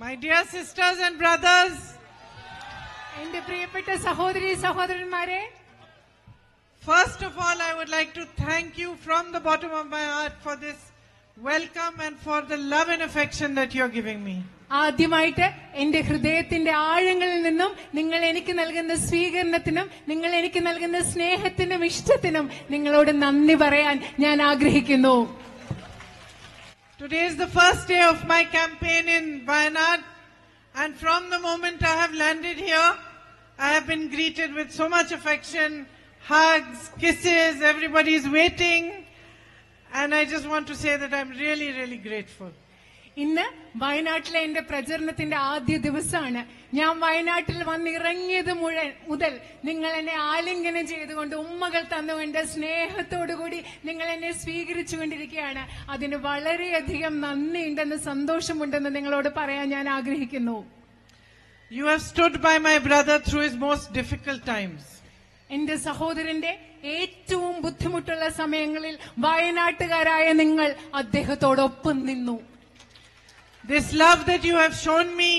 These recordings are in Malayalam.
My dear sisters and brothers, എന്റെ പ്രിയപ്പെട്ട സഹോദരി സഹോദരന്മാരെ, first of all I would like to thank you from the bottom of my heart for this welcome and for the love and affection that you are giving me. ആദ്യമായിട്ട് എന്റെ ഹൃദയത്തിന്റെ ആഴങ്ങളിൽ നിന്നും നിങ്ങൾ എനിക്ക് നൽകുന്ന സ്വീകരണത്തിനും നിങ്ങൾ എനിക്ക് നൽകുന്ന സ്നേഹത്തിനും ഇഷ്ടത്തിനും നിങ്ങളോട് നന്ദി പറയാൻ ഞാൻ ആഗ്രഹിക്കുന്നു. Today is the first day of my campaign in Wayanad, and from the moment I have landed here, I have been greeted with so much affection, hugs, kisses, everybody is waiting, and I just want to say that I'm really, really grateful. ഇന്ന് വയനാട്ടിലെ എന്റെ പ്രചരണത്തിന്റെ ആദ്യ ദിവസമാണ്. ഞാൻ വയനാട്ടിൽ വന്നിറങ്ങിയത് മുതൽ നിങ്ങൾ എന്നെ ആലിംഗനം ചെയ്തുകൊണ്ട് ഉമ്മകൾ തന്നുകൊണ്ട് സ്നേഹത്തോടുകൂടി നിങ്ങൾ എന്നെ സ്വീകരിച്ചുകൊണ്ടിരിക്കുകയാണ്. അതിന് വളരെയധികം നന്ദിയുണ്ടെന്ന് സന്തോഷമുണ്ടെന്ന് നിങ്ങളോട് പറയാൻ ഞാൻ ആഗ്രഹിക്കുന്നു. You have stood by my brother through his most difficult times. എന്റെ സഹോദരന്റെ ഏറ്റവും ബുദ്ധിമുട്ടുള്ള സമയങ്ങളിൽ വയനാട്ടുകാരായ നിങ്ങൾ അദ്ദേഹത്തോടൊപ്പം നിന്നു. This love that you have shown me,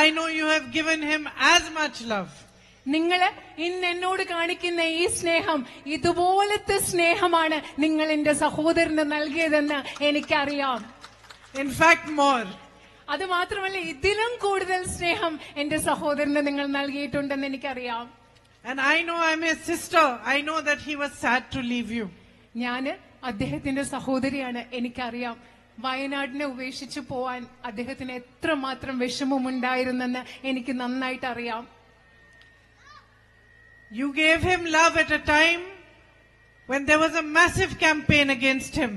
I know you have given him as much love. നിങ്ങൾ ഇന്ന് എന്നോട് കാണിക്കുന്ന ഈ സ്നേഹം ഇതുപോലത്തെ സ്നേഹമാണ് നിങ്ങൾ എന്റെ സഹോദരന് നൽകിയതെന്ന് എനിക്കറിയാം. In fact, more. അത് മാത്രമല്ല, ഇതിലും കൂടുതൽ സ്നേഹം എന്റെ സഹോദരന് നിങ്ങൾ നൽകിയിട്ടുണ്ടെന്ന് എനിക്കറിയാം. And I know I'm his sister. I know that he was sad to leave you. ഞാന് അദ്ദേഹത്തിന്റെ സഹോദരിയാണ്. എനിക്കറിയാം വയനാടിനെ ഉപേക്ഷിച്ചു പോവാൻ അദ്ദേഹത്തിന് എത്രമാത്രം വിഷമമുണ്ടായിരുന്നെന്ന് എനിക്ക് നന്നായിട്ട് അറിയാം. You gave him love at a time when there was a massive campaign against him,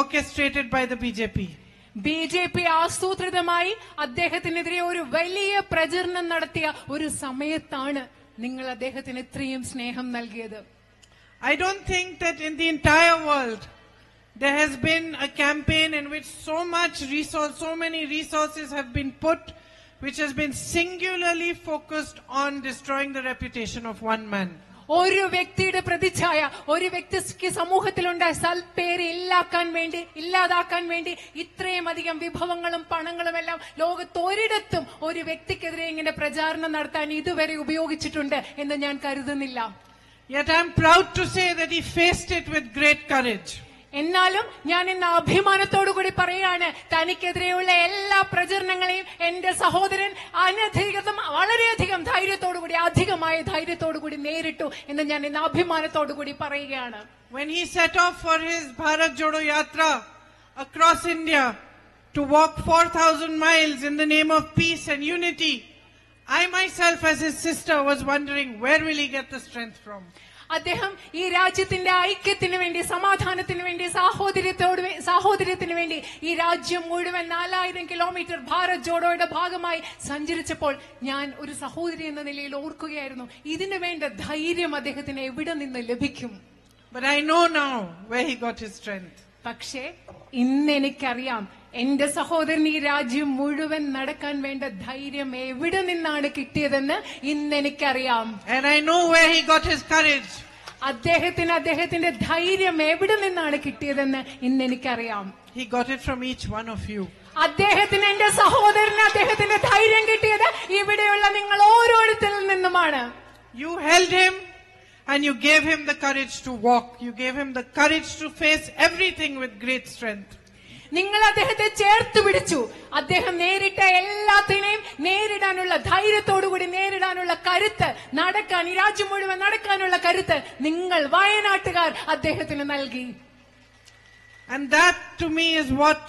orchestrated by the BJP. BJP ആസൂത്രിതമായി അദ്ദേഹത്തിനെതിരെ ഒരു വലിയ പ്രചരണം നടത്തിയ ഒരു സമയത്താണ് നിങ്ങൾ അദ്ദേഹത്തിന് ഇത്രയും സ്നേഹം നൽകിയത്. I don't think that in the entire world there has been a campaign in which so many resources have been put, which has been singularly focused on destroying the reputation of one man. ഒരു വ്യക്തിയുടെ പ്രതിച്ഛായ, ഒരു വ്യക്തിക്ക് സമൂഹത്തിലുണ്ട് സൽപ്പേര് ഇല്ലാതാക്കാൻ വേണ്ടി ഇത്രയും അധികം വിഭവങ്ങളും പണങ്ങളും എല്ലാം ലോകത്തൊരിടത്തും ഒരു വ്യക്തിക്കെതിരെ ഇങ്ങനെ പ്രചാരണം നടത്താൻ ഇതുവരെ ഉപയോഗിച്ചിട്ടുണ്ട് എന്ന് ഞാൻ കരുതുന്നില്ല. Yet I am proud to say that he faced it with great courage. എന്നാലും ഞാൻ ഇന്ന് അഭിമാനത്തോടുകൂടി പറയാണ്, തനിക്കെതിരെയുള്ള എല്ലാ പ്രചരണങ്ങളെയും എന്റെ സഹോദരൻ വളരെയധികം ധൈര്യത്തോടുകൂടി, അധികമായ ധൈര്യത്തോടുകൂടി നേരിട്ടു എന്ന് ഞാൻ ഇന്ന് അഭിമാനത്തോടുകൂടി പറയുകയാണ്. When he set off for his Bharat Jodo Yatra across India to walk 4,000 miles in the name of peace and unity, I myself as his sister was wondering where will he get the strength from. അദ്ദേഹം ഈ രാജ്യത്തിന്റെ ഐക്യത്തിന് വേണ്ടി, സമാധാനത്തിന് വേണ്ടി, സാഹോദര്യത്തിന് വേണ്ടി ഈ രാജ്യം മുഴുവൻ 4000 കിലോമീറ്റർ ഭാരത് ജോഡോയുടെ ഭാഗമായി സഞ്ചരിച്ചപ്പോൾ ഞാൻ ഒരു സഹോദരി എന്ന നിലയിൽ ഓർക്കുകയായിരുന്നു, ഇതിനു വേണ്ട ധൈര്യം അദ്ദേഹത്തിന് എവിടെ നിന്ന് ലഭിക്കും. But I know now where he got his strength. പക്ഷേ ഇന്ന് എനിക്കറിയാം എന്റെ സഹോദരൻ ഈ രാജ്യം മുഴുവൻ നടക്കാൻ വേണ്ട ധൈര്യം എവിടെ നിന്നാണ് കിട്ടിയതെന്ന് ഇന്ന് എനിക്കറിയാം. And I know where he got his courage. അദ്ദേഹത്തിന്റെ ധൈര്യം എവിടെ നിന്നാണ് കിട്ടിയതെന്ന് ഇന്ന് എനിക്കറിയാം. He got it from each one of you. അദ്ദേഹത്തിന്, എന്റെ സഹോദരന് അദ്ദേഹത്തിന്റെ ധൈര്യം കിട്ടിയത് ഇവിടെയുള്ള നിങ്ങൾ ഓരോരുത്തരിൽ നിന്നുമാണ്. You held him and you gave him the courage to walk. You gave him the courage to face everything with great strength. നിങ്ങൾ അദ്ദേഹത്തെ ചേർത്ത് പിടിച്ചു. അദ്ദേഹം നേരിട്ട എല്ലാത്തിനെയും നേരിടാനുള്ള ധൈര്യത്തോടുകൂടി നേരിടാനുള്ള കരുത്ത്, നടക്കാൻ, ഈ രാജ്യം മുഴുവൻ നടക്കാനുള്ള കരുത്ത് നിങ്ങൾ വയനാട്ടുകാർ അദ്ദേഹത്തിന് നൽകി. And that to me is what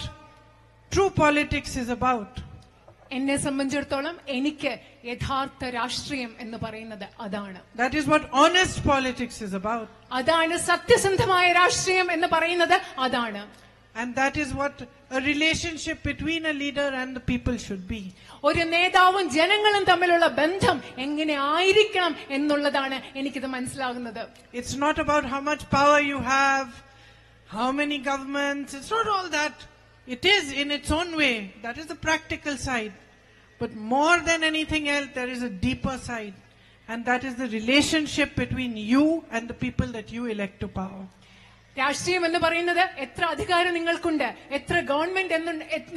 true politics is about. എന്നെ സംബന്ധിച്ചിടത്തോളം എനിക്ക് യഥാർത്ഥ രാഷ്ട്രീയം എന്ന് പറയുന്നത് അതാണ്. That is what honest politics is about. അതാണ് സത്യസന്ധമായ രാഷ്ട്രീയം എന്ന് പറയുന്നത് അതാണ്. And that is what a relationship between a leader and the people should be. ഒരു നേതാവും ജനങ്ങളും തമ്മിലുള്ള ബന്ധം എങ്ങനെ ആയിരിക്കണം എന്നുള്ളതാണ് എനിക്കിത് മനസ്സിലാകുന്നത്. It's not about how much power you have, how many governments. It's not all that. It is in its own way. That is the practical side. But more than anything else, there is a deeper side. And that is the relationship between you and the people that you elect to power. രാഷ്ട്രീയം എന്ന് പറയുന്നത് എത്ര അധികാരം നിങ്ങൾക്കുണ്ട്, എത്ര ഗവൺമെന്റ്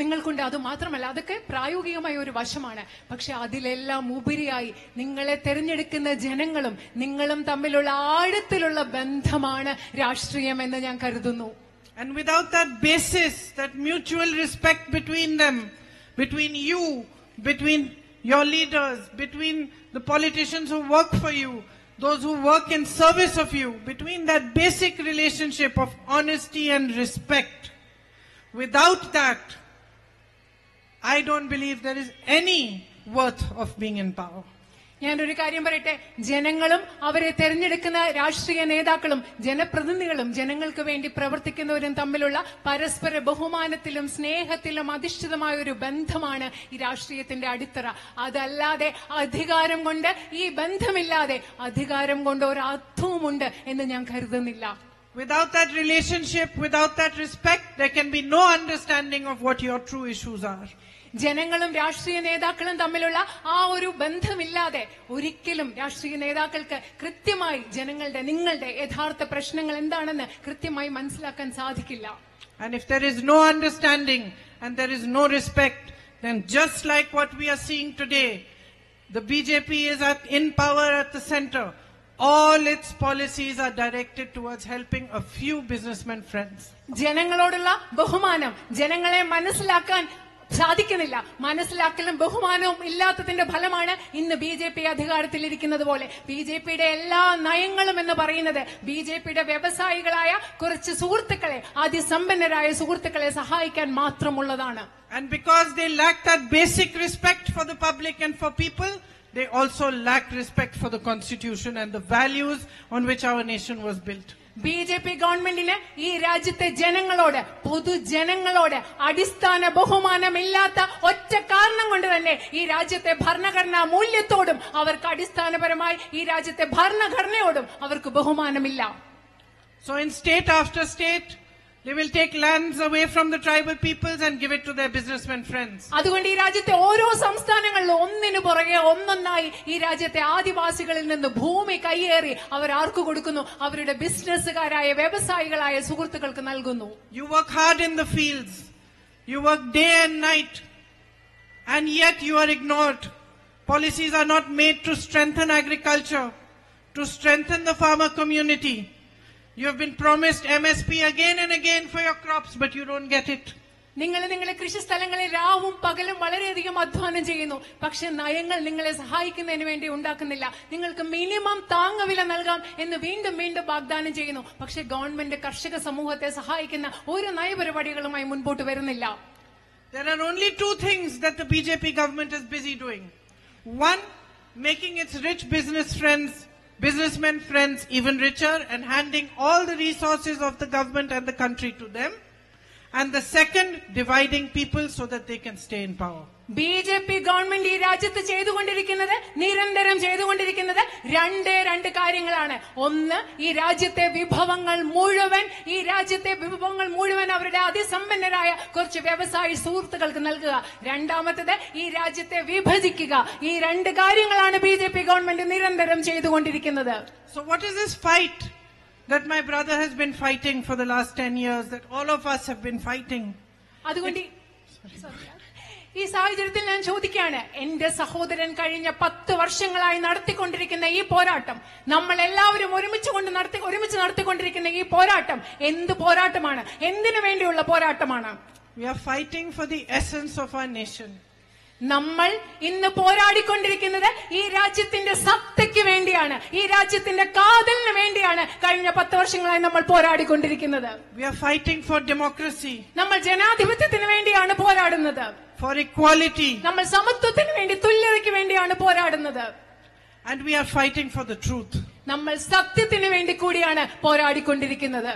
നിങ്ങൾക്കുണ്ട്, അത് മാത്രമല്ല, അതൊക്കെ പ്രായോഗികമായ ഒരു വശമാണ്. പക്ഷെ അതിലെല്ലാം ഉപരിയായി നിങ്ങളെ തെരഞ്ഞെടുക്കുന്ന ജനങ്ങളും നിങ്ങളും തമ്മിലുള്ള ആഴത്തിലുള്ള ബന്ധമാണ് രാഷ്ട്രീയം എന്ന് ഞാൻ കരുതുന്നു. And without that basis, that mutual respect between them, between you, between your leaders, between the politicians who work for you, those who work in service of you, between that basic relationship of honesty and respect, without that, I don't believe there is any worth of being in power. ഞാനൊരു കാര്യം പറയട്ടെ, ജനങ്ങളും അവരെ തെരഞ്ഞെടുക്കുന്ന രാഷ്ട്രീയ നേതാക്കളും ജനപ്രതിനിധികളും ജനങ്ങൾക്ക് വേണ്ടി പ്രവർത്തിക്കുന്നവരും തമ്മിലുള്ള പരസ്പര ബഹുമാനത്തിലും സ്നേഹത്തിലും അധിഷ്ഠിതമായ ഒരു ബന്ധമാണ് ഈ രാഷ്ട്രീയത്തിന്റെ അടിത്തറ. അതല്ലാതെ അധികാരം കൊണ്ട്, ഈ ബന്ധമില്ലാതെ അധികാരം കൊണ്ട് ഒരു അർത്ഥവുമുണ്ട് എന്ന് ഞാൻ കരുതുന്നില്ല. Without that relationship, without that respect, there can be no understanding of what your true issues are. ജനങ്ങളും രാഷ്ട്രീയ നേതാക്കളും തമ്മിലുള്ള ആ ഒരു ബന്ധമില്ലാതെ ഒരിക്കലും രാഷ്ട്രീയ നേതാക്കൾക്ക് കൃത്യമായി നിങ്ങളുടെ യഥാർത്ഥ പ്രശ്നങ്ങൾ എന്താണെന്ന് കൃത്യമായി മനസ്സിലാക്കാൻ സാധിക്കില്ല. And if there is no understanding and there is no respect, then just like what we are seeing today, the BJP is in power at the center. All its policies are directed towards helping a few businessmen friends. ജനങ്ങളോടുള്ള ബഹുമാനം ജനങ്ങളെ മനസ്സിലാക്കാൻ സാധിക്കുന്നില്ല. മനസ്സിലാക്കലും ബഹുമാനവും ഇല്ലാത്തതിന്റെ ഫലമാണ് ഇന്ന് BJP അധികാരത്തിലിരിക്കുന്നത് പോലെ. BJPയുടെ എല്ലാ നയങ്ങളും എന്ന് പറയുന്നത് BJPയുടെ വ്യവസായികളായ കുറച്ച് സുഹൃത്തുക്കളെ, അതിസമ്പന്നരായ സുഹൃത്തുക്കളെ സഹായിക്കാൻ മാത്രമുള്ളതാണ്. And because they lack that basic respect for the public and for people, they also lack respect for the constitution and the values on which our nation was built. BJP ഗവൺമെന്റിന് ഈ രാജ്യത്തെ ജനങ്ങളോട്, പൊതുജനങ്ങളോട് അടിസ്ഥാന ബഹുമാനമില്ലാത്ത ഒറ്റ കാരണം കൊണ്ട് തന്നെ ഈ രാജ്യത്തെ ഭരണഘടനാ മൂല്യത്തോടും അവർക്ക് അടിസ്ഥാനപരമായി ഈ രാജ്യത്തെ ഭരണഘടനയോടും അവർക്ക് ബഹുമാനമില്ല. So in state after state, they will take lands away from the tribal peoples and give it to their businessmen friends. അതുകൊണ്ട് ഈ രാജ്യത്തെ ഓരോ സംസ്ഥാനങ്ങളിലും ഒന്നിനു പുറകെ ഒന്നൊന്നായി ഈ രാജ്യത്തെ ആദിവാസികളിൽ നിന്ന് ഭൂമി കയ്യേറി അവർ ആർക്ക് കൊടുക്കുന്നു? അവരുടെ ബിസിനസ്സുകാരായ വ്യവസായികളായ സുഹൃത്തുക്കൾക്ക് നൽകുന്നു. You work hard in the fields, you work day and night, and yet you are ignored. Policies are not made to strengthen agriculture, to strengthen the farmer community. You have been promised MSP again and again for your crops, but you don't get it. നിങ്ങളുടെ കൃഷിസ്ഥലങ്ങളിൽ രാവും പകലും വളരെയധികം അധ്വാനം ചെയ്യുന്നു, പക്ഷെ നയങ്ങൾ നിങ്ങളെ സഹായിക്കുന്നതിന് വേണ്ടി ഉണ്ടാക്കുന്നില്ല. നിങ്ങൾക്ക് മിനിമം താങ്ങുവില നൽകാം എന്ന് വീണ്ടും വീണ്ടും വാഗ്ദാനം ചെയ്യുന്നു, പക്ഷെ ഗവൺമെന്റ് കർഷക സമൂഹത്തെ സഹായിക്കുന്ന ഒരു നയപരിപാടികളുമായി മുൻപോട്ട് വരുന്നില്ല. There are only two things that the BJP government is busy doing. One, making its rich businessmen friends even richer and handing all the resources of the government and the country to them. And the second, dividing people so that they can stay in power. BJP government ഈ രാജ്യത്ത് നിരന്തരം ചെയ്തുകൊണ്ടിരിക്കുന്നത് രണ്ട് കാര്യങ്ങളാണ്. ഒന്ന്, ഈ രാജ്യത്തെ വിഭവങ്ങൾ മുഴുവൻ അവരുടെ അതിസമ്പന്നരായ കുറച്ച് വ്യവസായി സുഹൃത്തുക്കൾക്ക് നൽകുക. രണ്ടാമത്തേത്, ഈ രാജ്യത്തെ വിഭജിക്കുക. ഈ രണ്ട് കാര്യങ്ങളാണ് BJP ഗവൺമെന്റ് നിരന്തരം ചെയ്തുകൊണ്ടിരിക്കുന്നത്. So what is this fight that my brother has been fighting for the last 10 years, that all of us have been fighting? അതുകൊണ്ട് ഈ സാഹചര്യത്തിൽ ഞാൻ ചോദിക്കുകയാണ്, എന്റെ സഹോദരൻ കഴിഞ്ഞ 10 വർഷങ്ങളായി നടത്തിക്കൊണ്ടിരിക്കുന്ന ഈ പോരാട്ടം, നമ്മൾ എല്ലാവരും ഒരുമിച്ച് നടത്തിക്കൊണ്ടിരിക്കുന്ന ഈ പോരാട്ടം എന്ത് പോരാട്ടമാണ്? എന്തിനു വേണ്ടിയുള്ള പോരാട്ടമാണ്? We are fighting for the essence of our nation. നമ്മൾ ഇന്ന് പോരാടിക്കൊണ്ടിരിക്കുന്നത് ഈ രാജ്യത്തിന്റെ സത്തയ്ക്ക് വേണ്ടിയാണ്, ഈ രാജ്യത്തിന്റെ കാതലിന് വേണ്ടിയാണ് കഴിഞ്ഞ 10 വർഷങ്ങളായി നമ്മൾ പോരാടിക്കൊണ്ടിരിക്കുന്നത്. We are fighting for democracy. നമ്മൾ ജനാധിപത്യത്തിന് വേണ്ടിയാണ് പോരാടുന്നത്. For equality. നമ്മൾ സമത്വത്തിന് വേണ്ടി, തുല്യതയ്ക്ക് വേണ്ടിയാണ് പോരാടുന്നത്. And we are fighting for the truth. നമ്മൾ സത്യത്തിന് വേണ്ടി കൂടിയാണ് പോരാടിക്കൊണ്ടിരിക്കുന്നത്.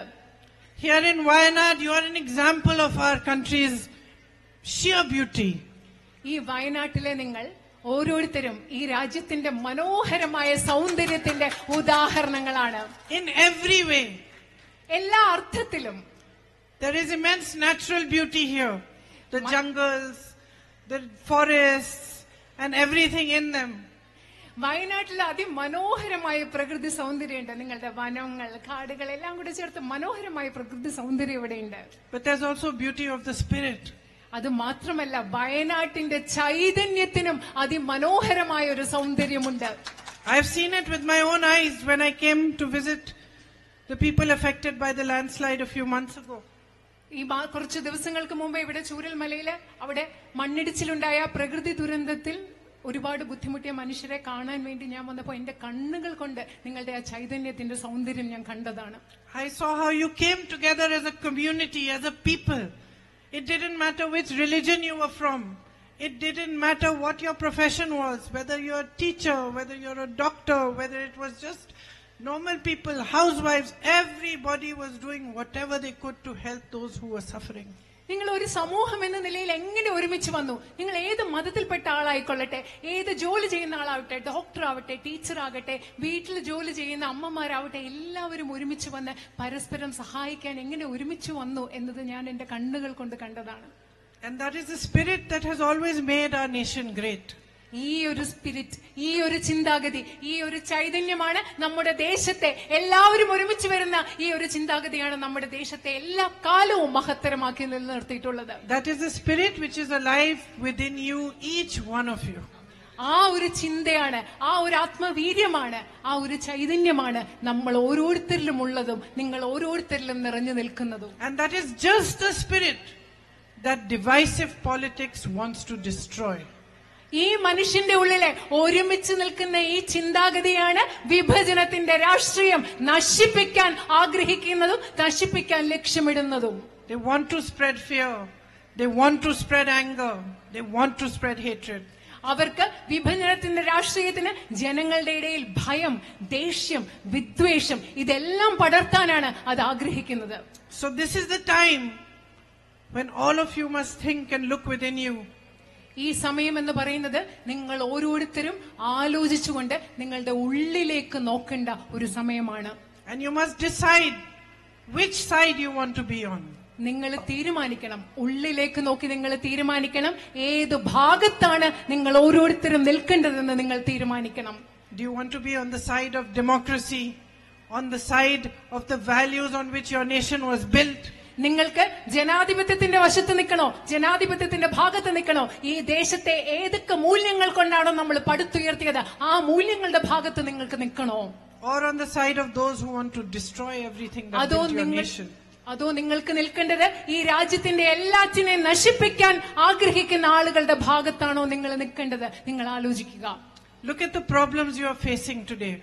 Here in Wayanad, you are an example of our country's sheer beauty. ഈ വയനാട്ടിലെ നിങ്ങൾ ഓരോരുത്തരും ഈ രാജ്യത്തിന്റെ മനോഹരമായ സൗന്ദര്യത്തിന്റെ ഉദാഹരണങ്ങളാണ്. In every way. എല്ലാ അർത്ഥത്തിലും. There is immense natural beauty here. The jungles, the forests and everything in them. വയനാട്ടിൽ അതിമനോഹരമായ പ്രകൃതി സൗന്ദര്യമുണ്ട്. നിങ്ങളുടെ വനങ്ങൾ, കാടുകൾ എല്ലാം കൂടെ ചേർത്ത് മനോഹരമായ പ്രകൃതി സൗന്ദര്യം ഇവിടെയുണ്ട്. But there's also beauty of the spirit. അത് മാത്രമല്ല, വയനാട്ടിന്റെ ചൈതന്യത്തിനും അതിമനോഹരമായ ഒരു സൗന്ദര്യമുണ്ട്. I've seen it with my own eyes when I came to visit the people affected by the landslide a few months ago. ഈ കുറച്ച് ദിവസങ്ങൾക്ക് മുമ്പ് ഇവിടെ ചൂരൽമലയില് അവിടെ മണ്ണിടിച്ചിലുണ്ടായ പ്രകൃതി ദുരന്തത്തിൽ ഒരുപാട് ബുദ്ധിമുട്ടിയ മനുഷ്യരെ കാണാൻ വേണ്ടി ഞാൻ വന്നപ്പോൾ എന്റെ കണ്ണുകൾ കൊണ്ട് നിങ്ങളുടെ ആ ചൈതന്യത്തിന്റെ സൗന്ദര്യം ഞാൻ കണ്ടതാണ്. I saw how you came together as a community, as a people. It didn't matter which religion you were from. It didn't matter what your profession was, whether you're a teacher, whether you're a doctor, whether it was just normal people, housewives. Everybody was doing whatever they could to help those who were suffering. നിങ്ങൾ ഒരു സമൂഹം എന്ന നിലയിൽ എങ്ങനെ ഒരുമിച്ച് വന്നു? നിങ്ങൾ ഏത് മതത്തിൽപ്പെട്ട ആളായിക്കൊള്ളട്ടെ, ഏത് ജോലി ചെയ്യുന്ന ആളാവട്ടെ, ഡോക്ടർ ആവട്ടെ, ടീച്ചർ ആകട്ടെ, വീട്ടിൽ ജോലി ചെയ്യുന്ന അമ്മമാരാവട്ടെ, എല്ലാവരും ഒരുമിച്ച് വന്ന് പരസ്പരം സഹായിക്കാൻ എങ്ങനെ ഒരുമിച്ച് വന്നു എന്നത് ഞാൻ എന്റെ കണ്ണുകൾ കൊണ്ട് കണ്ടതാണ്. And that is the spirit that has always made our nation great. ഈ ഒരു സ്പിരിറ്റ്, ഈ ഒരു ചിന്താഗതി, ഈ ഒരു ചൈതന്യമാണ് നമ്മുടെ ദേശത്തെ, എല്ലാവരും ഒരുമിച്ച് വരുന്ന ഈ ഒരു ചിന്താഗതിയാണ് നമ്മുടെ ദേശത്തെ എല്ലാ കാലവും മഹത്തരമാക്കി നിലനിർത്തിയിട്ടുള്ളത്. That is the spirit which is alive within you, each one of you. ആ ഒരു ചിന്തയാണ്, ആ ഒരു ആത്മവീര്യമാണ്, ആ ഒരു ചൈതന്യമാണ് നമ്മൾ ഓരോരുത്തരിലും ഉള്ളതും നിങ്ങൾ ഓരോരുത്തരിലും നിറഞ്ഞു നിൽക്കുന്നതും. And that is just the spirit that divisive politics wants to destroy. ഈ മനുഷ്യന്റെ ഉള്ളിലെ ഒരുമിച്ച് നിൽക്കുന്ന ഈ ചിന്താഗതിയാണ് വിഭജനത്തിന്റെ രാഷ്ട്രീയം നശിപ്പിക്കാൻ ആഗ്രഹിക്കുന്നതും നശിപ്പിക്കാൻ ലക്ഷ്യമിടുന്നതും. They want to spread fear. They want to spread anger. They want to spread hatred. അവർക്ക് വിഭജനത്തിന്റെ രാഷ്ട്രീയത്തിന് ജനങ്ങളുടെ ഇടയിൽ ഭയം, ദേഷ്യം, വിദ്വേഷം ഇതെല്ലാം പടർത്താനാണ് അത് ആഗ്രഹിക്കുന്നത്. So this is the time when all of you must think and look within you. ഈ സമയം എന്ന് പറയുന്നത് നിങ്ങൾ ഓരോരുത്തരും ആലോചിച്ചുകൊണ്ട് നിങ്ങളുടെ ഉള്ളിലേക്ക് നോക്കേണ്ട ഒരു സമയമാണ്. And you must decide which side you want to be on. നിങ്ങൾ തീരുമാനിക്കണം, ഉള്ളിലേക്ക് നോക്കി നിങ്ങൾ തീരുമാനിക്കണം ഏത് ഭാഗത്താണ് നിങ്ങൾ ഓരോരുത്തരും നിൽക്കേണ്ടതെന്ന് നിങ്ങൾ തീരുമാനിക്കണം. Do you want to be on the side of democracy, on the side of the values on which your nation was built? നിങ്ങൾക്ക് ജനാധിപത്യത്തിന്റെ വശത്ത് നിൽക്കണോ, ജനാധിപത്യത്തിന്റെ ഭാഗത്ത് നിൽക്കണോ? ഈ ദേശത്തെ ഏതൊക്കെ മൂല്യങ്ങൾ കൊണ്ടാണോ നമ്മൾ പടുത്തുയർത്തിയത് ആ മൂല്യങ്ങളുടെ ഭാഗത്ത് നിങ്ങൾക്ക് നിൽക്കണോ? Or on the side of those who want to destroy everything that built your nation? അതോ നിങ്ങൾക്ക് നിൽക്കേണ്ടത് ഈ രാജ്യത്തിന്റെ എല്ലാറ്റിനെയും നശിപ്പിക്കാൻ ആഗ്രഹിക്കുന്ന ആളുകളുടെ ഭാഗത്താണോ നിങ്ങൾ നിൽക്കേണ്ടത്? നിങ്ങൾ ആലോചിക്കുക. Look at the problems you are facing today.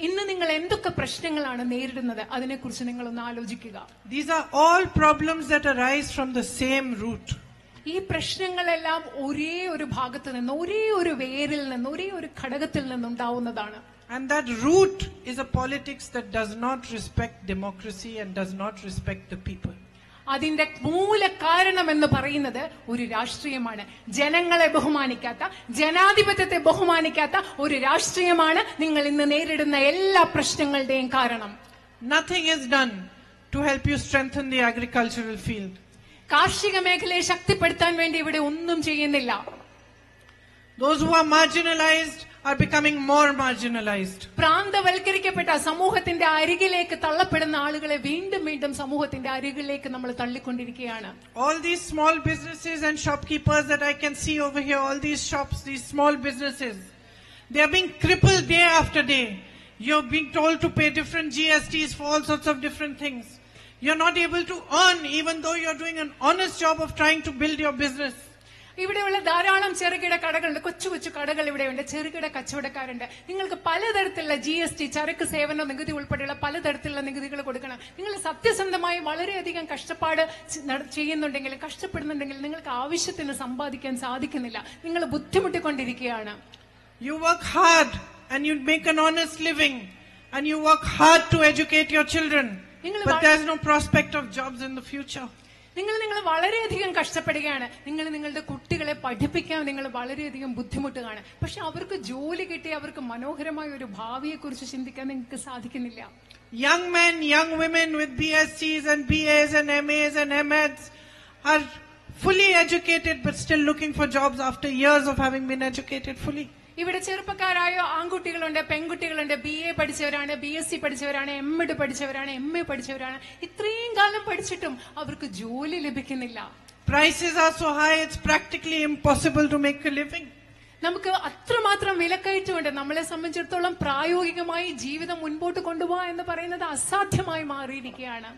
ഇന്ന് നിങ്ങൾ എന്തൊക്കെ പ്രശ്നങ്ങളാണ് നേരിടുന്നത് അതിനെക്കുറിച്ച് നിങ്ങളൊന്ന് ആലോചിക്കുക. These are all problems that arise from the same root. ഈ പ്രശ്നങ്ങളെല്ലാം ഒരേ ഒരു ഭാഗത്ത് നിന്ന്, ഒരേ ഒരു വേരിൽ നിന്ന്, ഒരേ ഒരു ഘടകത്തിൽ നിന്നുണ്ടാവുന്നതാണ്. And that root is a politics that does not respect democracy and does not respect the people. അതിന്റെ മൂല കാരണം എന്ന് പറയുന്നത് ഒരു രാഷ്ട്രീയമാണ്. ജനങ്ങളെ ബഹുമാനിക്കാത്ത, ജനാധിപത്യത്തെ ബഹുമാനിക്കാത്ത ഒരു രാഷ്ട്രീയമാണ് നിങ്ങൾ ഇന്ന് നേരിടുന്ന എല്ലാ പ്രശ്നങ്ങളുടെയും കാരണം. Nothing is done to help you strengthen the agricultural field. കാർഷിക മേഖലയെ ശക്തിപ്പെടുത്താൻ വേണ്ടി ഇവിടെ ഒന്നും ചെയ്യുന്നില്ല. Those who are marginalized are becoming more marginalized. പ്രാന്തവൽക്കരിക്കപ്പെട്ട സമൂഹത്തിന്റെ അരികിലേക്ക് തള്ളപ്പെടുന്ന ആളുകളെ വീണ്ടും വീണ്ടും സമൂഹത്തിന്റെ അരികിലേക്ക് നമ്മൾ തള്ളിക്കൊണ്ടിരിക്കുകയാണ്. All these small businesses and shopkeepers that I can see over here, all these shops, these small businesses, they are being crippled day after day. You're being told to pay different GSTs for all sorts of different things. You're not able to earn even though you're doing an honest job of trying to build your business. ഇവിടെയുള്ള ധാരാളം ചെറുകിട കടകളുണ്ട്, കൊച്ചു കൊച്ചു കടകൾ ഇവിടെയുണ്ട്, ചെറുകിട കച്ചവടക്കാരുണ്ട്. നിങ്ങൾക്ക് പലതരത്തിലുള്ള GST, ചരക്ക് സേവന നികുതി ഉൾപ്പെടെയുള്ള പലതരത്തിലുള്ള നികുതികൾ കൊടുക്കണം. നിങ്ങൾ സത്യസന്ധമായി വളരെയധികം കഷ്ടപ്പാട് ചെയ്യുന്നുണ്ടെങ്കിലും കഷ്ടപ്പെടുന്നുണ്ടെങ്കിലും നിങ്ങൾക്ക് ആവശ്യത്തിന് സമ്പാദിക്കാൻ സാധിക്കുന്നില്ല. നിങ്ങൾ ബുദ്ധിമുട്ടിക്കൊണ്ടിരിക്കുകയാണ്. You work hard and you make an honest living and you work hard to educate your children, but there's no prospect of jobs in the future. നിങ്ങൾ വളരെയധികം കഷ്ടപ്പെടുകയാണ്. നിങ്ങളുടെ കുട്ടികളെ പഠിപ്പിക്കാൻ നിങ്ങൾ വളരെയധികം ബുദ്ധിമുട്ടുകയാണ്. പക്ഷെ അവർക്ക് ജോലി കിട്ടി അവർക്ക് മനോഹരമായ ഒരു ഭാവിയെ കുറിച്ച് ചിന്തിക്കാൻ നിങ്ങൾക്ക് സാധിക്കുന്നില്ല. Young men, young women with BScs and BAs and MAs and MAds are fully educated but still looking for jobs after years of having been educated fully. ഇവിടെ ചെറുപ്പക്കാരായ ആൺകുട്ടികളുണ്ട്, പെൺകുട്ടികളുണ്ട്, BA പഠിച്ചവരാണ്, BSc പഠിച്ചവരാണ്, MEd പഠിച്ചവരാണ്, MA പഠിച്ചവരാണ്. ഇത്രയും കാലം പഠിച്ചിട്ടും അവർക്ക് ജോലി ലഭിക്കുന്നില്ല. Prices are so high, it's practically impossible to make a living. നമുക്ക് അത്രമാത്രം വിലക്കയറ്റമുണ്ട്. നമ്മളെ സംബന്ധിച്ചിടത്തോളം പ്രായോഗികമായി ജീവിതം മുൻപോട്ട് കൊണ്ടുപോകാൻ എന്ന് പറയുന്നത് അസാധ്യമായി മാറിയിരിക്കുകയാണ്.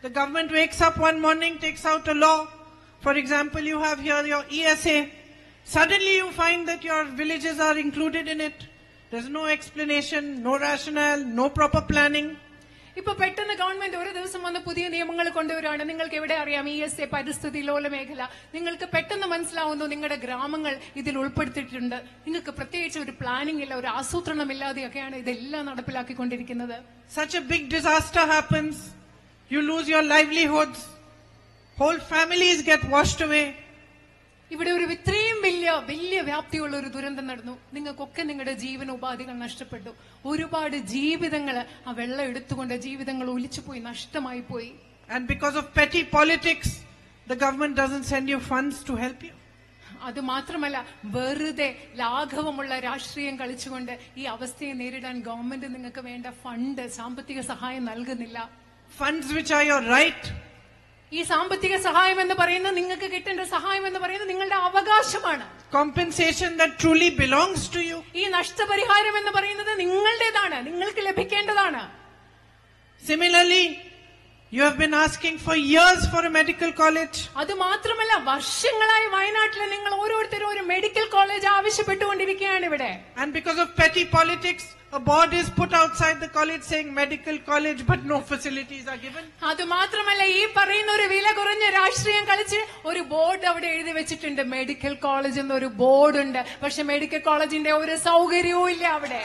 The government wakes up one morning, takes out a law. For example, you have here your ESA. Suddenly you find that your villages are included in it. There's no explanation, no rationale, no proper planning. ഇപ്പൊ പെട്ടെന്ന് ഗവൺമെന്റ് ഒരു ദിവസം വന്ന് പുതിയ നിയമങ്ങൾ കൊണ്ടുവരികയാണ്. നിങ്ങൾക്ക് എവിടെ അറിയാം ESA പരിസ്ഥിതി ലോല മേഖല? നിങ്ങൾക്ക് പെട്ടെന്ന് മനസ്സിലാവുന്നു നിങ്ങളുടെ ഗ്രാമങ്ങൾ ഇതിൽ ഉൾപ്പെടുത്തിയിട്ടുണ്ട്. നിങ്ങൾക്ക് പ്രത്യേകിച്ച് ഒരു പ്ലാനിംഗ് ഇല്ല, ഒരു ആസൂത്രണം ഇല്ലാതെയൊക്കെയാണ് ഇതെല്ലാം നടപ്പിലാക്കിക്കൊണ്ടിരിക്കുന്നത്. Such a big disaster happens. You lose your livelihoods. Whole families get washed away. ഇവിടെ ഒരു ഇത്രയും വലിയ വ്യാപ്തിയുള്ള ഒരു ദുരന്തം നടന്നു. നിങ്ങൾക്കൊക്കെ നിങ്ങളുടെ ജീവനോപാധികൾ നഷ്ടപ്പെട്ടു. ഒരുപാട് ജീവിതങ്ങൾ ആ വെള്ളം എടുത്തുകൊണ്ട് ജീവിതങ്ങൾ ഒലിച്ചുപോയി, നഷ്ടമായി പോയി. And because of petty politics, the government doesn't send you funds to help you. അത് മാത്രമല്ല, വെറുതെ ലാഘവമുള്ള രാഷ്ട്രീയം കളിച്ചുകൊണ്ട് ഈ അവസ്ഥയെ നേരിടാൻ ഗവൺമെന്റ് നിങ്ങൾക്ക് വേണ്ട ഫണ്ട്, സാമ്പത്തിക സഹായം നൽകുന്നില്ല. Funds which are your right. ഈ സാമ്പത്തിക സഹായം എന്ന് പറയുന്നത്, നിങ്ങൾക്ക് കിട്ടേണ്ട സഹായം എന്ന് പറയുന്നത് നിങ്ങളുടെ അവകാശമാണ്. Compensation that truly belongs to you. ഈ നഷ്ടപരിഹാരം എന്ന് പറയുന്നത് നിങ്ങളുടേതാണ്, നിങ്ങൾക്ക് ലഭിക്കേണ്ടതാണ്. Similarly, you have been asking for years for a medical college. അത് മാത്രമല്ല, വർഷങ്ങളായി വയനാട്ടിൽ നിങ്ങൾ ഓരോരുത്തരും ഒരു മെഡിക്കൽ കോളേജ് ആവശ്യപ്പെട്ടുകൊണ്ടിരിക്കുകയാണ് ഇവിടെ. And because of petty politics, a board is put outside the college saying medical college, but no facilities are given. അത് മാത്രമല്ല, ഈ പറയുന്ന ഒരു വില കുറഞ്ഞ രാഷ്ട്രീയം കളിച്ച് ഒരു ബോർഡ് അവിടെ എഴുതി വെച്ചിട്ടുണ്ട്, മെഡിക്കൽ കോളേജ് എന്നൊരു ബോർഡ് ഉണ്ട്. പക്ഷെ മെഡിക്കൽ കോളേജിന്റെ ഒരു സൗകര്യവും ഇല്ല അവിടെ.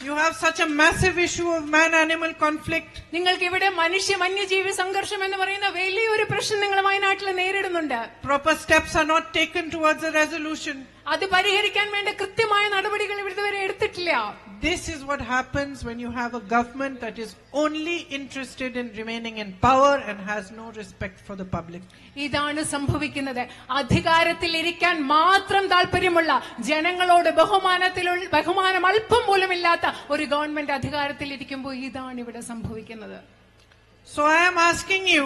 You have such a massive issue of man-animal conflict. നിങ്ങൾക്ക് ഇവിടെ വന്യജീവി സംഘർഷം എന്ന് പറയുന്ന വലിയൊരു പ്രശ്നം നിങ്ങൾ വയനാട്ടിൽ നേരിടുന്നുണ്ട്. Proper steps are not taken towards a resolution. അത് പരിഹരിക്കാൻ വേണ്ട കൃത്യമായ നടപടികൾ ഇതുവരെ എടുത്തിട്ടില്ല. This is what happens when you have a government that is only interested in remaining in power and has no respect for the public. ഇതാണ് സംഭവിക്കുന്നത്. അധികാരത്തിൽ ഇരിക്കാൻ മാത്രം താല്പര്യമുള്ള, ജനങ്ങളോട് ബഹുമാനം അല്പം പോലും ഇല്ലാത്ത ഒരു ഗവൺമെന്റ് അധികാരത്തിൽ ഇരിക്കുമ്പോൾ ഇതാണ് ഇവിടെ സംഭവിക്കുന്നത്. So I am asking you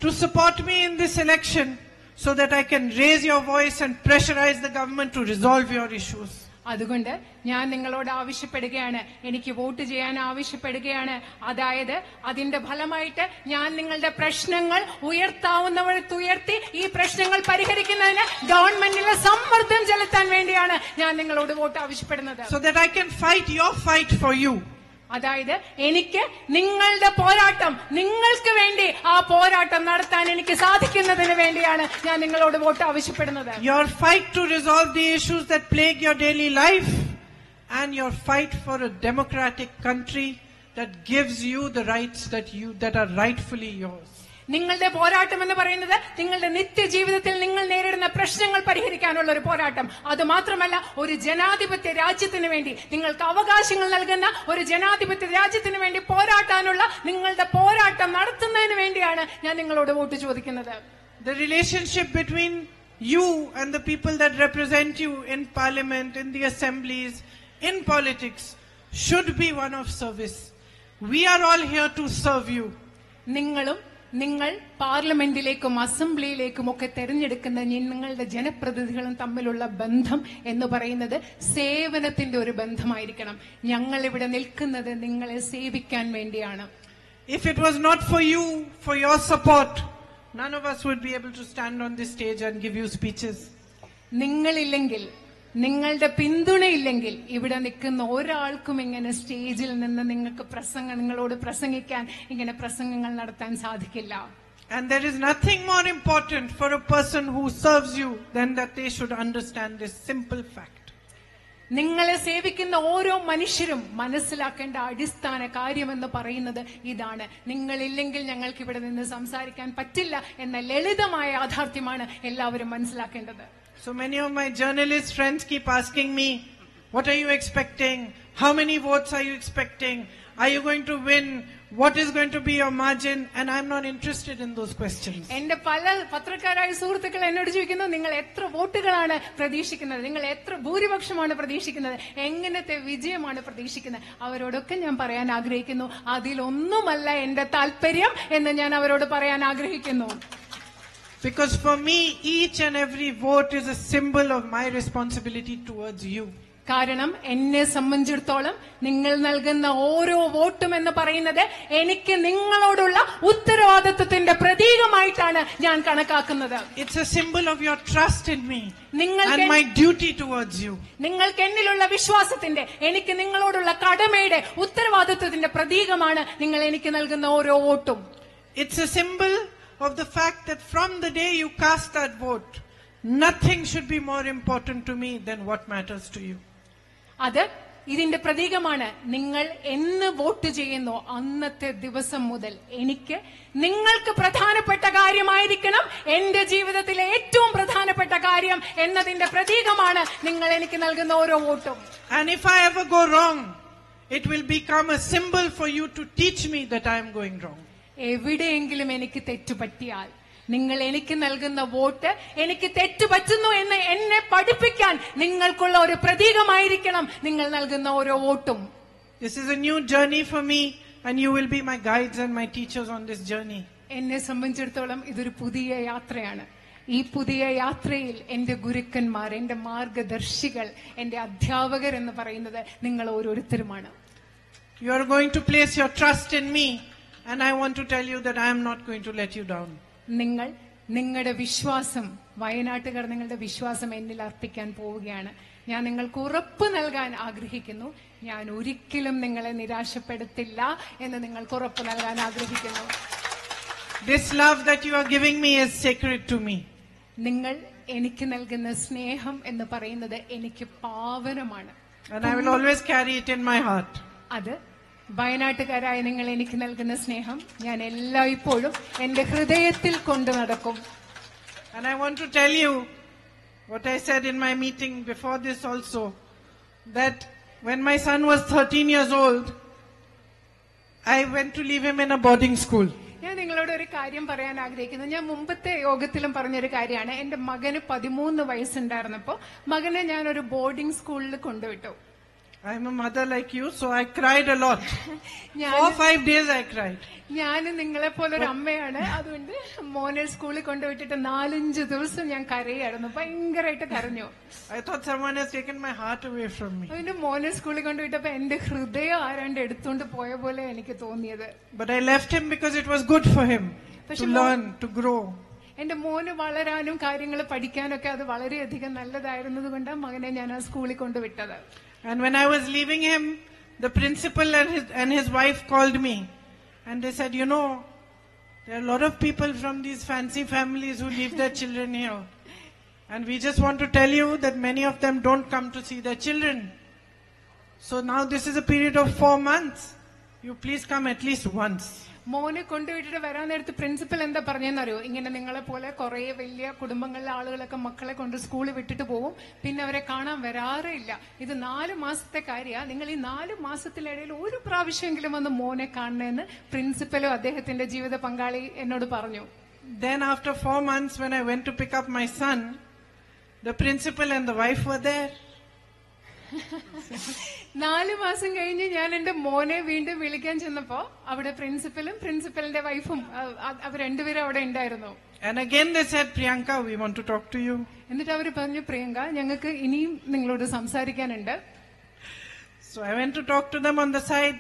to support me in this election so that I can raise your voice and pressurize the government to resolve your issues. അതുകൊണ്ട് ഞാൻ നിങ്ങളോട് ആവശ്യപ്പെടുകയാണ്, എനിക്ക് വോട്ട് ചെയ്യാൻ ആവശ്യപ്പെടുകയാണ്. അതായത് അതിന്റെ ഫലമായിട്ട് ഞാൻ നിങ്ങളുടെ പ്രശ്നങ്ങൾ ഉയർത്താവുന്നവരുയർത്തി ഈ പ്രശ്നങ്ങൾ പരിഹരിക്കുന്നതിന് ഗവൺമെന്റിലെ സമ്മർദ്ദം ചെലുത്താൻ വേണ്ടിയാണ് ഞാൻ നിങ്ങളോട് വോട്ട് ആവശ്യപ്പെടുന്നത്. So that I can fight your fight for you. അതായത് എനിക്ക് നിങ്ങളുടെ പോരാട്ടം, നിങ്ങൾക്ക് വേണ്ടി ആ പോരാട്ടം നടത്താൻ എനിക്ക് സാധിക്കുന്നതിന് വേണ്ടിയാണ് ഞാൻ നിങ്ങളോട് വോട്ട് ആവശ്യപ്പെടുന്നത്. Your fight to resolve the issues that plague your daily life and your fight for a democratic country that gives you the rights that are rightfully yours. നിങ്ങളുടെ പോരാട്ടം എന്ന് പറയുന്നത് നിങ്ങളുടെ നിത്യജീവിതത്തിൽ നിങ്ങൾ നേരിടുന്ന പ്രശ്നങ്ങൾ പരിഹരിക്കാനുള്ള ഒരു പോരാട്ടം. അത് മാത്രമല്ല, ഒരു ജനാധിപത്യ രാജ്യത്തിന് വേണ്ടി നിങ്ങൾക്ക് അവകാശങ്ങൾ നൽകുന്ന ഒരു ജനാധിപത്യ രാജ്യത്തിന് വേണ്ടി പോരാട്ടാനുള്ള നിങ്ങളുടെ പോരാട്ടം നടത്തുന്നതിന് വേണ്ടിയാണ് ഞാൻ നിങ്ങളോട് വോട്ട് ചോദിക്കുന്നത്. The relationship between you and the people that represent you in parliament, in the assemblies, in politics should be one of service. We are all here to serve you. നിങ്ങൾ പാർലമെന്റിലേക്കും അസംബ്ലിയിലേക്കും ഒക്കെ തെരഞ്ഞെടുക്കുന്ന നിങ്ങളുടെ ജനപ്രതിനിധികളും തമ്മിലുള്ള ബന്ധം എന്ന് പറയുന്നത് സേവനത്തിന്റെ ഒരു ബന്ധമായിരിക്കണം. ഞങ്ങൾ ഇവിടെ നിൽക്കുന്നത് നിങ്ങളെ സേവിക്കാൻ വേണ്ടിയാണ്. If it was not for you, for your support, none of us would be able to stand on this stage and give you speeches. നിങ്ങളില്ലെങ്കിൽ, നിങ്ങളുടെ പിന്തുണയില്ലെങ്കിൽ ഇവിടെ നിൽക്കുന്ന ഒരാൾക്കും ഇങ്ങനെ സ്റ്റേജിൽ നിന്ന് നിങ്ങളോട് പ്രസംഗിക്കാൻ, ഇങ്ങനെ പ്രസംഗങ്ങൾ നടത്താൻ സാധിക്കില്ല. And there is nothing more important for a person who serves you than that they should understand this simple fact. നിങ്ങളെ സേവിക്കുന്ന ഓരോ മനുഷ്യരും മനസ്സിലാക്കേണ്ട അടിസ്ഥാന കാര്യമെന്ന് പറയുന്നത് ഇതാണ്: നിങ്ങളില്ലെങ്കിൽ ഞങ്ങൾക്ക് ഇവിടെ നിന്ന് സംസാരിക്കാൻ പറ്റില്ല എന്ന ലളിതമായ യാഥാർത്ഥ്യമാണ് എല്ലാവരും മനസ്സിലാക്കേണ്ടത്. So many of my journalist friends keep asking me, what are you expecting? How many votes are you expecting? Are you going to win? what is going to be your margin, and I'm not interested in those questions. എന്റെ പല പത്രക്കാരായ സുഹൃത്തുക്കൾ എന്നോട് ചോദിക്കുന്നു, നിങ്ങൾ എത്ര വോട്ടുകളാണ് പ്രതീക്ഷിക്കുന്നത്, നിങ്ങൾ എത്ര ഭൂരിപക്ഷമാണ് പ്രതീക്ഷിക്കുന്നത്, എങ്ങനത്തെ വിജയമാണ് പ്രതീക്ഷിക്കുന്നത്. അവരോടൊക്കെ ഞാൻ പറയാൻ ആഗ്രഹിക്കുന്നു, അതിലൊന്നുമല്ല എന്റെ താല്പര്യം എന്ന് ഞാൻ അവരോട് പറയാൻ ആഗ്രഹിക്കുന്നു. Because for me, each and every vote is a symbol of my responsibility towards you. കാരണം എന്നെ സംബന്ധിച്ചിടത്തോളം നിങ്ങൾ നൽകുന്ന ഓരോ വോട്ടും എന്ന് പറയുന്നത് എനിക്ക് നിങ്ങളോടുള്ള ഉത്തരവാദിത്വത്തിന്റെ പ്രതീകമായിട്ടാണ് ഞാൻ കണക്കാക്കുന്നത്. It's a symbol of your trust in me and my duty towards you. നിങ്ങൾക്ക് എന്നിലുള്ള വിശ്വാസത്തിന്റെ, എനിക്ക് നിങ്ങളോടുള്ള കടമയുടെ, ഉത്തരവാദിത്വത്തിന്റെ പ്രതീകമാണ് നിങ്ങൾ എനിക്ക് നൽകുന്ന ഓരോ വോട്ടും. It's a symbol of the fact that from the day you cast that vote, nothing should be more important to me than what matters to you. അത് ഇതിന്റെ പ്രതീകമാണ്. നിങ്ങൾ എന്ന് വോട്ട് ചെയ്യുന്നു അന്നത്തെ ദിവസം മുതൽ എനിക്ക് നിങ്ങൾക്ക് പ്രധാനപ്പെട്ട കാര്യമായിരിക്കണം എന്റെ ജീവിതത്തിലെ ഏറ്റവും പ്രധാനപ്പെട്ട കാര്യം എന്നതിന്റെ പ്രതീകമാണ് നിങ്ങൾ എനിക്ക് നൽകുന്ന ഓരോ വോട്ടും. And if I ever go wrong, it will become a symbol for you to teach me that I am going wrong. എവിടെയെങ്കിലും എനിക്ക് തെറ്റുപറ്റിയാൽ നിങ്ങൾ എനിക്ക് നൽകുന്ന വോട്ട് എനിക്ക് തെറ്റുപറ്റുന്നു എന്ന് എന്നെ പഠിപ്പിക്കാൻ നിങ്ങൾക്കുള്ള ഒരു പ്രതീകമായിരിക്കണം നിങ്ങൾ നൽകുന്ന ഓരോ വോട്ടും. This is a new journey for me, and you will be my guides and my teachers on this journey. എന്നെ സംബന്ധിച്ചിടത്തോളം ഇതൊരു പുതിയ യാത്രയാണ്. ഈ പുതിയ യാത്രയിൽ എന്റെ ഗുരുക്കന്മാർ, എന്റെ മാർഗദർശികൾ, എന്റെ അധ്യാപകർ എന്ന് പറയുന്നത് നിങ്ങൾ ഓരോരുത്തരുമാണ്. You are going to place your trust in me, and I want to tell you that I am not going to let you down. നിങ്ങൾ നിങ്ങളുടെ വിശ്വാസം, വയനാട്ടുകാർ നിങ്ങളുടെ വിശ്വാസം എന്നിൽ അർപ്പിക്കാൻ പോവുകയാണ്. ഞാൻ നിങ്ങൾക്ക് ഉറപ്പ് നൽകാൻ ആഗ്രഹിക്കുന്നു, ഞാൻ ഒരിക്കലും നിങ്ങളെ നിരാശപ്പെടുത്തില്ല എന്ന് നിങ്ങൾക്ക് ഉറപ്പ് നൽകാൻ ആഗ്രഹിക്കുന്നു. This love that you are giving me is sacred to me. നിങ്ങൾ എനിക്ക് നൽകുന്ന സ്നേഹം എന്ന് പറയുന്നത് എനിക്ക് പാവനമാണ്. And I will always carry it in my heart. അത് വയനാട്ടുകാരായ നിങ്ങൾ എനിക്ക് നൽകുന്ന സ്നേഹം ഞാൻ എല്ലായ്പ്പോഴും എന്റെ ഹൃദയത്തിൽ കൊണ്ടു നടക്കും. And I want to tell you what I said in my meeting before this also, that when my son was 13 years old, I went to leave him in a boarding school. ഞാൻ നിങ്ങളോട് ഒരു കാര്യം പറയാൻ ആഗ്രഹിക്കുന്നു. ഞാൻ മുമ്പത്തെ യോഗത്തിലും പറഞ്ഞൊരു കാര്യമാണ്. എന്റെ മകന് 13 വയസ്സുണ്ടായിരുന്നപ്പോ മകനെ ഞാൻ ഒരു ബോർഡിംഗ് സ്കൂളിൽ കൊണ്ടുവിട്ടു. I am a mother like you, so I cried a lot. 4-5 days I cried. ഞാൻ നിങ്ങളെ പോലെ ഒരു അമ്മയാണ്. അതുകൊണ്ട് മോനെ സ്കൂളിൽ കൊണ്ടുവിട്ടിട്ട് 4-5 ദിവസം ഞാൻ കരയായിരുന്നു, ഭയങ്കരമായിട്ട് കരഞ്ഞു. I thought someone has taken my heart away from me. അതിന്റെ മോനെ സ്കൂളിൽ കൊണ്ടുവിട്ടപ്പോ എന്റെ ഹൃദയം ആരാണ്ട് എടുത്തോണ്ട് പോയ പോലെ എനിക്ക് തോന്നിയത്. But I left him because it was good for him to learn, to grow. എന്റെ മോന് വളരാനും കാര്യങ്ങൾ പഠിക്കാനൊക്കെ അത് വളരെയധികം നല്ലതായിരുന്നത് കൊണ്ടാണ് മകനെ ഞാൻ ആ സ്കൂളിൽ കൊണ്ടുവിട്ടത്. And when I was leaving him, the principal and his wife called me, and they said, you know, there are a lot of people from these fancy families who leave their children here, and we just want to tell you that many of them don't come to see their children. So now this is a period of 4 months. You please come at least once. മോനെ കൊണ്ടുവിട്ടിട്ട് വരാൻ നേരത്ത് പ്രിൻസിപ്പൽ എന്താ പറഞ്ഞെന്നറിയോ, ഇങ്ങനെ നിങ്ങളെ പോലെ കുറെ വലിയ കുടുംബങ്ങളിലെ ആളുകളൊക്കെ മക്കളെ കൊണ്ട് സ്കൂളിൽ വിട്ടിട്ട് പോകും, പിന്നെ അവരെ കാണാൻ വരാറേ ഇല്ല. ഇത് 4 മാസത്തെ കാര്യമാണ്, നിങ്ങൾ ഈ 4 മാസത്തിനിടയിൽ ഒരു പ്രാവശ്യമെങ്കിലും വന്ന് മോനെ കാണണമെന്ന് പ്രിൻസിപ്പലും അദ്ദേഹത്തിന്റെ ജീവിത പങ്കാളി എന്നോട് പറഞ്ഞു. Then after 4 months, when I went to pick up my son, the principal and the wife were there. 4 മാസം കഴിഞ്ഞ് ഞാൻ എന്റെ മോനെ വീണ്ടും വിളിക്കാൻ ചെന്നപ്പോ അവിടെ പ്രിൻസിപ്പലും പ്രിൻസിപ്പലിന്റെ വൈഫും അവർ രണ്ടുപേരും അവിടെ ഉണ്ടായിരുന്നു. And again they said, Priyanka, we want to talk to you. എന്നിട്ട് അവര് പറഞ്ഞു, പ്രിയങ്ക, ഞങ്ങൾക്ക് ഇനിയും നിങ്ങളോട് സംസാരിക്കാനുണ്ട്. So I went to talk to them on the side,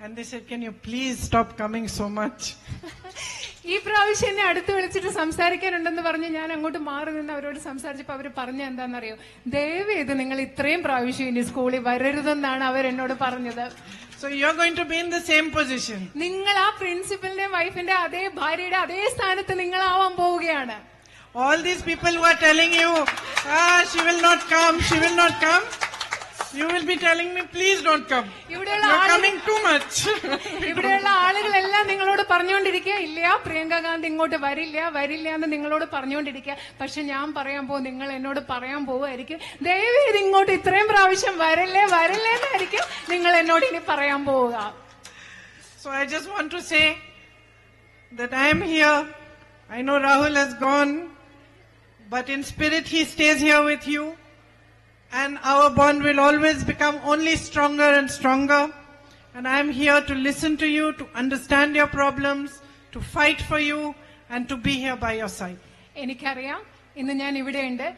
and they said, can you please stop coming so much? ഈ പ്രാവശ്യം എന്നെ അടുത്ത് വിളിച്ചിട്ട് സംസാരിക്കാനുണ്ടെന്ന് പറഞ്ഞ് ഞാൻ അങ്ങോട്ട് മാറി നിന്ന് അവരോട് സംസാരിച്ചപ്പോ അവര് പറഞ്ഞ എന്താണെന്നറിയോ, ദയവേത് നിങ്ങൾ ഇത്രയും പ്രാവശ്യം ഇനി സ്കൂളിൽ വരരുതെന്നാണ് അവരെന്നോട് പറഞ്ഞത്. So you're going to be in the same position. നിങ്ങൾ ആ പ്രിൻസിപ്പലിന്റെ വൈഫിന്റെ അതേ ഭാര്യയുടെ അതേ സ്ഥാനത്ത് നിങ്ങളാവാൻ പോവുകയാണ്. All these people who are telling you, she will not come, she will not come, you will be telling me, please don't come. You're coming too much. ഇവിടെയുള്ള ആളുകളെല്ലാം നിങ്ങളോട് പറഞ്ഞുകൊണ്ടിരിക്കുക, ഇല്ല പ്രിയങ്ക ഗാന്ധി ഇങ്ങോട്ട് വരില്ല വരില്ല എന്ന് നിങ്ങളോട് പറഞ്ഞുകൊണ്ടിരിക്കുക. പക്ഷെ ഞാൻ പറയാൻ പോകും, നിങ്ങൾ എന്നോട് പറയാൻ പോവുമായിരിക്കും, ദയവേത് ഇങ്ങോട്ട് ഇത്രയും പ്രാവശ്യം വരല്ലേ വരല്ലേ എന്നായിരിക്കും നിങ്ങൾ എന്നോട് ഇനി പറയാൻ പോവുക. So I just want to say that I am here. I know Rahul has gone, but in spirit he stays here with you. And our bond will always become only stronger and stronger. And I am here to listen to you, to understand your problems, to fight for you, and to be here by your side. എനിക്കറിയാം ഇന്ന് ഞാൻ ഇവിടെയുണ്ട്.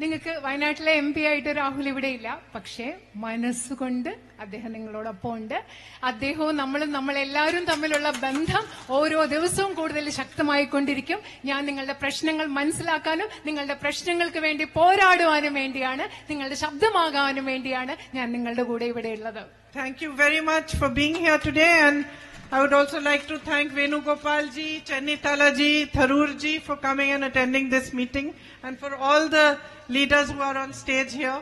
നിങ്ങൾക്ക് വയനാട്ടിലെ MP ആയിട്ട് രാഹുൽ ഇവിടെയില്ല, പക്ഷേ മനസ്സുകൊണ്ട് അദ്ദേഹം നിങ്ങളോടൊപ്പം ഉണ്ട്. അദ്ദേഹവും നമ്മളെല്ലാവരും തമ്മിലുള്ള ബന്ധം ഓരോ ദിവസവും കൂടുതൽ ശക്തമായിക്കൊണ്ടിരിക്കും. ഞാൻ നിങ്ങളുടെ പ്രശ്നങ്ങൾ മനസ്സിലാക്കാനും നിങ്ങളുടെ പ്രശ്നങ്ങൾക്ക് വേണ്ടി പോരാടുവാനും വേണ്ടിയാണ്, നിങ്ങളുടെ ശബ്ദമാകാനും വേണ്ടിയാണ് ഞാൻ നിങ്ങളുടെ കൂടെ ഇവിടെയുള്ളത്. Thank you very much for being here today, and I would also like to thank Venugopal ji, Chennitala ji, Tharoor ji for coming and attending this meeting, and for all the leaders who are on stage here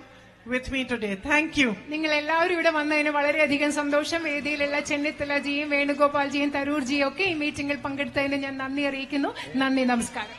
with me today. Thank you. നിങ്ങൾ എല്ലാവരും ഇവിടെ വന്നതിന് വളരെയധികം സന്തോഷം. വേദിയിലുള്ള ചെന്നിത്തല ജിയും വേണുഗോപാൽ ജിയും തരൂർ ജിയും ഒക്കെ ഈ മീറ്റിംഗിൽ പങ്കെടുത്തതിന് ഞാൻ നന്ദി അറിയിക്കുന്നു. നന്ദി, നമസ്കാരം.